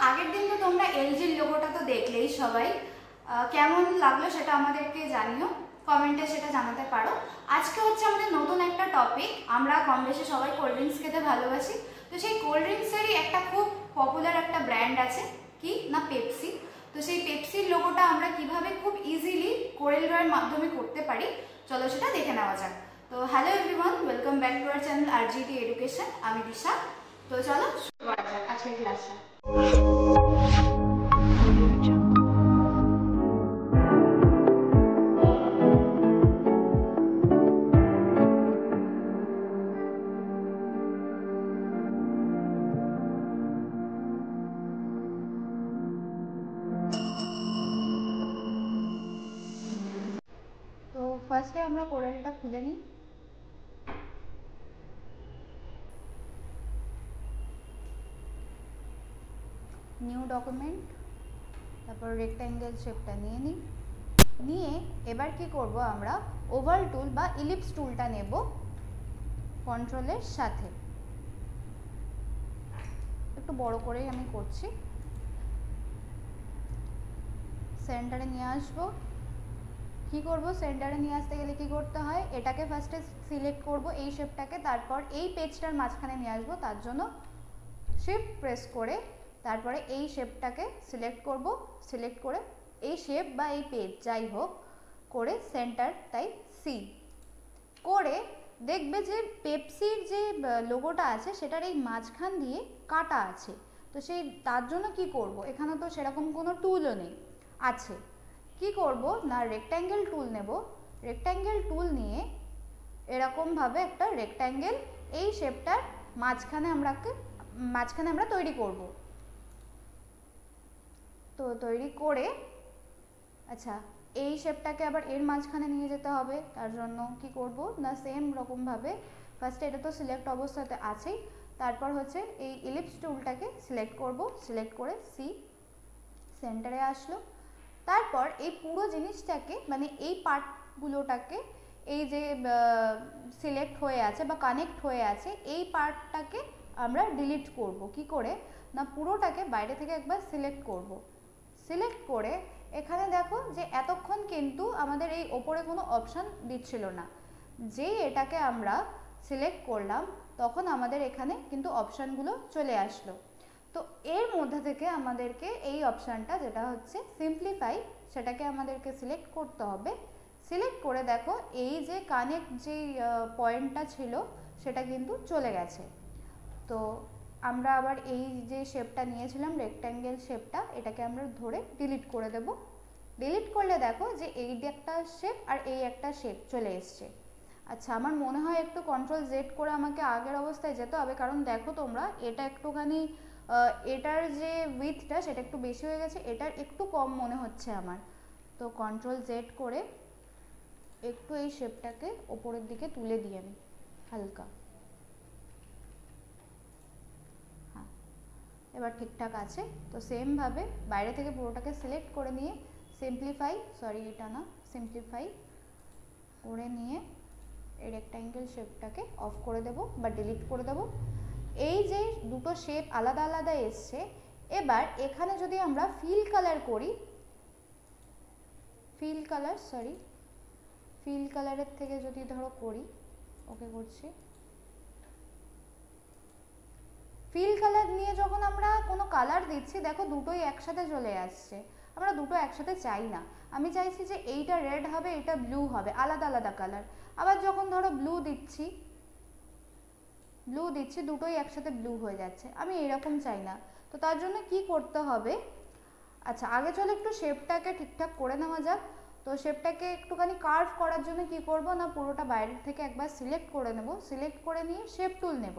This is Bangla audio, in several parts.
আগের দিন তো তোমরা এলজির লোগোটা তো দেখলেই সবাই, কেমন লাগলো সেটা আমাদেরকে জানিও, কমেন্টে সেটা জানাতে পারো। আজকে হচ্ছে আমাদের নতুন একটা টপিক। আমরা কম বেশি সবাই কোল্ড ড্রিঙ্কস খেতে ভালোবাসি, তো সেই কোল্ড ড্রিঙ্কসেরই একটা খুব পপুলার একটা ব্র্যান্ড আছে, কি না পেপসি। তো সেই পেপসির লোগোটা আমরা কিভাবে খুব ইজিলি কোরেল ড্রয়ের মাধ্যমে করতে পারি, চলো সেটা দেখে নেওয়া যাক। তো hello everyone, welcome back to our channel RGT education. আমি দিশা। তো চলো শুরু করা যাক আজকের ক্লাসটা। তো ফার্স্টে আমরা কোরেলটা খুলে নিই। নিউ ডকুমেন্ট, তারপর রেক্ট্যাঙ্গেল শেপটা নিয়ে নিই। নিয়ে এবার কি করব, আমরা ওভাল টুল বা ইলিপস টুলটা নেব কন্ট্রোলের সাথে। একটু বড় করেই আমি করছি। সেন্টারে নিয়ে আসবো। কি করব, সেন্টারে নিয়ে আসতে গেলে কি করতে হয়, এটাকে ফার্স্টে সিলেক্ট করব এই শেপটাকে, তারপর এই পেজটার মাঝখানে নিয়ে আসবো। তার জন্য শিফট প্রেস করে তারপরে এই শেপটাকে সিলেক্ট করব। সিলেক্ট করে এই শেপ বা এই পেজ যাই হোক করে সেন্টার তাই সি করে দেখবে যে পেপসির যে লোগোটা আছে সেটার এই মাঝখান দিয়ে কাটা আছে। তো সেই তার জন্য কি করব, এখানে তো সেরকম কোনো টুলও নেই, আছে কি করব না রেক্ট্যাঙ্গেল টুল নেব। রেক্ট্যাঙ্গেল টুল নিয়ে এরকমভাবে একটা রেক্ট্যাঙ্গেল এই শেপটার মাঝখানে আমরা তৈরি করব। তো তৈরি করে আচ্ছা এই শেপটাকে আবার এর মাঝখানে নিয়ে যেতে হবে। তার জন্য কি করব না সেম রকমভাবে ফার্স্টে এটা তো সিলেক্ট অবস্থাতে আছেই, তারপর হচ্ছে এই ইলিপস টুলটাকে সিলেক্ট করব। সিলেক্ট করে সি সেন্টারে আসলো। তারপর এই পুরো জিনিসটাকে মানে এই পার্টগুলোটাকে এই যে সিলেক্ট হয়ে আছে বা কানেক্ট হয়ে আছে এই পার্টটাকে আমরা ডিলিট করব। কি করে না পুরোটাকে বাইরে থেকে একবার সিলেক্ট করব। সিলেক্ট করে এখানে দেখো যে এতক্ষণ কিন্তু আমাদের এই ওপরে কোনো অপশান দিচ্ছিল না। যেই এটাকে আমরা সিলেক্ট করলাম তখন আমাদের এখানে কিন্তু অপশানগুলো চলে আসলো। তো এর মধ্যে থেকে আমাদেরকে এই অপশানটা যেটা হচ্ছে সিম্পলিফাই, সেটাকে আমাদেরকে সিলেক্ট করতে হবে। সিলেক্ট করে দেখো এই যে কানেক্ট যেই পয়েন্টটা ছিল সেটা কিন্তু চলে গেছে। তো আমরা আবার এই যে শেপটা নিয়েছিলাম রেক্ট্যাঙ্গেল শেপটা, এটাকে আমরা ধরে ডিলিট করে দেব। ডিলিট করলে দেখো যে এই একটা শেপ আর এই একটা শেপ চলে এসছে। আচ্ছা আমার মনে হয় একটু কন্ট্রোল জেড করে আমাকে আগের অবস্থায় যেতে হবে, কারণ দেখো তোমরা এটা একটুখানি এটার যে উইথটা সেটা একটু বেশি হয়ে গেছে, এটার একটু কম মনে হচ্ছে আমার। তো কন্ট্রোল জেড করে একটু এই শেপটাকে ওপরের দিকে তুলে দিই আমি হালকা। হ্যাঁ এবার ঠিকঠাক আছে। তো সেমভাবে বাইরে থেকে পুরোটাকে সিলেক্ট করে নিয়ে সিম্পলিফাই করে নিয়ে এই রেক্ট্যাঙ্গেল শেপটাকে অফ করে দেব বা ডিলিট করে দেব। এই যে দুটো শেপ আলাদা আলাদা এসছে, এবার এখানে যদি আমরা ফিল কালার করি, ফিল কালারের থেকে যদি ধরো করি, ওকে করছি। ফিল কালার নিয়ে যখন আমরা কোনো কালার দিচ্ছি দেখো দুটোই একসাথে চলে আসছে। আমরা দুটো একসাথে চাই না, আমি চাইছি যে এইটা রেড হবে এইটা ব্লু হবে, আলাদা আলাদা কালার। আবার যখন ধরো ব্লু দিচ্ছি দুটোই একসাথে ব্লু হয়ে যাচ্ছে, আমি এরকম চাই না। তো তার জন্য কি করতে হবে, আচ্ছা আগে চলো একটু শেপটাকে ঠিকঠাক করে নেওয়া যাক। তো শেপটাকে একটুখানি কার্ভ করার জন্য কি করব না পুরোটা বাইরের থেকে একবার সিলেক্ট করে নেব। সিলেক্ট করে নিয়ে শেপ টুল নেব।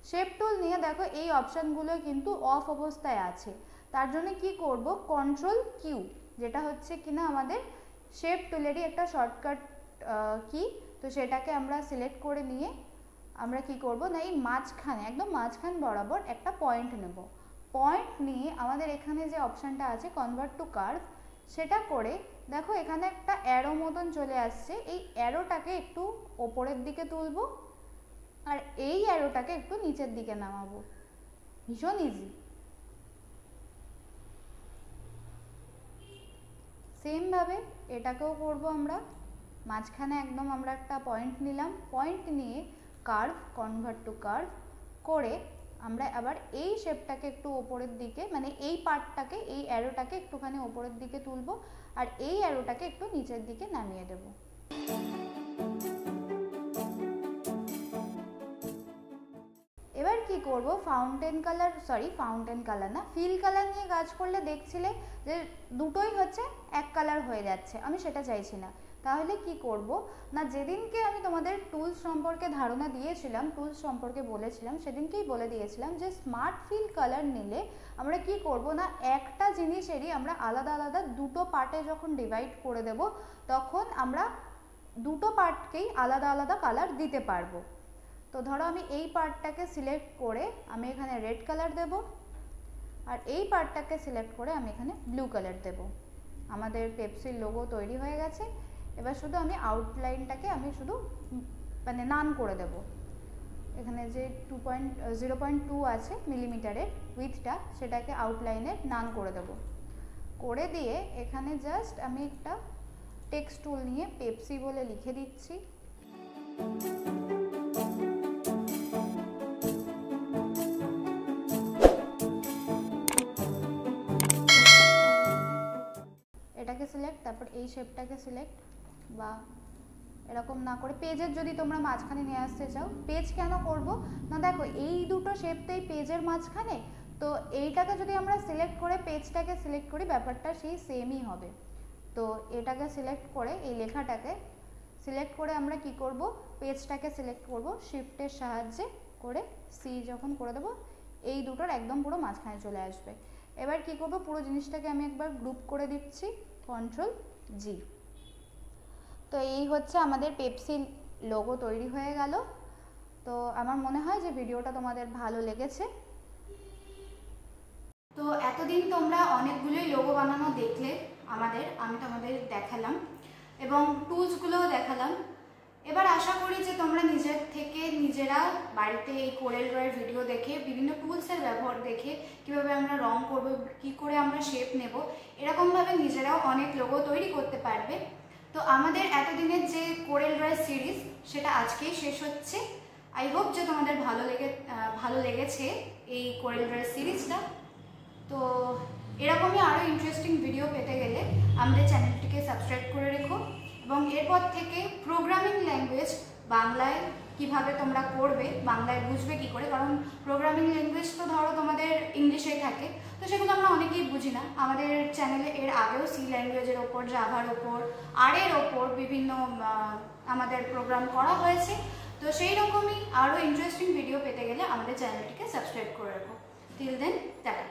শেপ টুল নিয়ে দেখো এই অপশানগুলো কিন্তু অফ অবস্থায় আছে। তার জন্য কি করব, কন্ট্রোল কিউ, যেটা হচ্ছে কিনা আমাদের শেপ টুলেরই একটা শর্টকাট কি। তো সেটাকে আমরা সিলেক্ট করে নিয়ে আমরা কি করব না এই মাঝখানে একদম মাঝখান বরাবর একটা পয়েন্ট নেব। পয়েন্ট নিয়ে আমাদের এখানে যে অপশানটা আছে কনভার্ট টু কার্ভ, সেটা করে দেখো এখানে একটা অ্যারো মতন চলে আসছে। এই অ্যারোটাকে একটু ওপরের দিকে তুলব আর এই অ্যারোটাকে একটু নিচের দিকে নামাবো। ভীষণ ইজি। সেমভাবে এটাকেও করব আমরা। মাঝখানে একদম আমরা একটা পয়েন্ট নিলাম, পয়েন্ট নিয়ে কার্ভ, কনভার্ট টু কার্ভ করে আমরা আবার এই শেপটাকে একটু ওপরের দিকে, মানে এই পার্টটাকে, এই অ্যারোটাকে একটুখানি ওপরের দিকে তুলব আর এই অ্যারোটাকে একটু নিচের দিকে নামিয়ে দেব। এবার কি করব, ফাউন্টেন কালার না, ফিল কালার নিয়ে কাজ করলে দেখছিলে যে দুটোই হচ্ছে এক কালার হয়ে যাচ্ছে, আমি সেটা চাইছি না। তাহলে কি করব না, যেদিনকে আমি তোমাদের টুলস সম্পর্কে ধারণা দিয়েছিলাম, টুলস সম্পর্কে বলেছিলাম, সেদিনকেই বলে দিয়েছিলাম যে স্মার্ট ফিল কালার নিলে আমরা কি করব না, একটা জিনিসেরই আমরা আলাদা আলাদা দুটো পার্টে যখন ডিভাইড করে দেব তখন আমরা দুটো পার্টকেই আলাদা আলাদা কালার দিতে পারবো। তো ধরো আমি এই পার্টটাকে সিলেক্ট করে আমি এখানে রেড কালার দেব, আর এই পার্টটাকে সিলেক্ট করে আমি এখানে ব্লু কালার দেব। আমাদের পেপসির লোগো তৈরি হয়ে গেছে। এবার শুধু আমি আউটলাইনটাকে আমি শুধু মানে নান করে দেব। এখানে যে 0.2 আছে মিলিমিটারের উইথটা, সেটাকে আউটলাইনের নান করে দেব। করে দিয়ে এখানে জাস্ট আমি একটা টেক্সট টুল নিয়ে পেপসি বলে লিখে দিচ্ছি। এটাকে সিলেক্ট, তারপর এই শেপটাকে সিলেক্ট, বা এরকম না করে পেজের যদি তোমরা মাঝখানে নিয়ে আসতে চাও, পেজ কেন করব না, দেখো এই দুটো শেপ তো এই পেজের মাঝখানে, তো এইটাকে যদি আমরা সিলেক্ট করে পেজটাকে সিলেক্ট করি ব্যাপারটা সেই সেমই হবে। তো এটাকে সিলেক্ট করে এই লেখাটাকে সিলেক্ট করে আমরা কি করব, পেজটাকে সিলেক্ট করব শিফটের সাহায্যে করে, সি যখন করে দেবো এই দুটোর একদম পুরো মাঝখানে চলে আসবে। এবার কি করব, পুরো জিনিসটাকে আমি একবার গ্রুপ করে দিচ্ছি, Ctrl+G। তো এই হচ্ছে আমাদের পেপসি লোগো তৈরি হয়ে গেল। তো আমার মনে হয় যে ভিডিওটা তোমাদের ভালো লেগেছে। তো এতদিন তোমরা অনেকগুলোই লোগো বানানো দেখলে আমি তোমাদের দেখালাম এবং টুলসগুলোও দেখালাম। এবার আশা করি যে তোমরা নিজের থেকে নিজেরা বাড়িতে এই কোরেল ড্রয়ের ভিডিও দেখে, বিভিন্ন টুলসের ব্যবহার দেখে, কীভাবে আমরা রং করব, কী করে আমরা শেপ নেব, এরকমভাবে নিজেরাও অনেক লোগো তৈরি করতে পারবে। তো আমাদের এতদিনের যে কোরেল ড্রয় সিরিজ সেটা আজকেই শেষ হচ্ছে। আই হোপ যে তোমাদের ভালো লেগেছে এই কোরেল ড্রয় সিরিজটা। তো এরকমই আরও ইন্টারেস্টিং ভিডিও পেতে গেলে আমাদের চ্যানেলটিকে সাবস্ক্রাইব করে রেখো এবং এরপর থেকে প্রোগ্রামিং ল্যাঙ্গুয়েজ বাংলায় কিভাবে তোমরা করবে, বাংলায় বুঝবে কি করে, কারণ প্রোগ্রামিং ল্যাঙ্গুয়েজ তো ধরো তোমাদের ইংলিশেই থাকে, তো সেগুলো আমরা অনেকেই বুঝি না। আমাদের চ্যানেলে এর আগেও সি ল্যাঙ্গুয়েজের ওপর, জাভার ওপর, আর-এর ওপর বিভিন্ন আমাদের প্রোগ্রাম করা হয়েছে। তো সেই রকমই আরও ইন্টারেস্টিং ভিডিও পেতে গেলে আমাদের চ্যানেলটিকে সাবস্ক্রাইব করে রাখো। Till then, tata.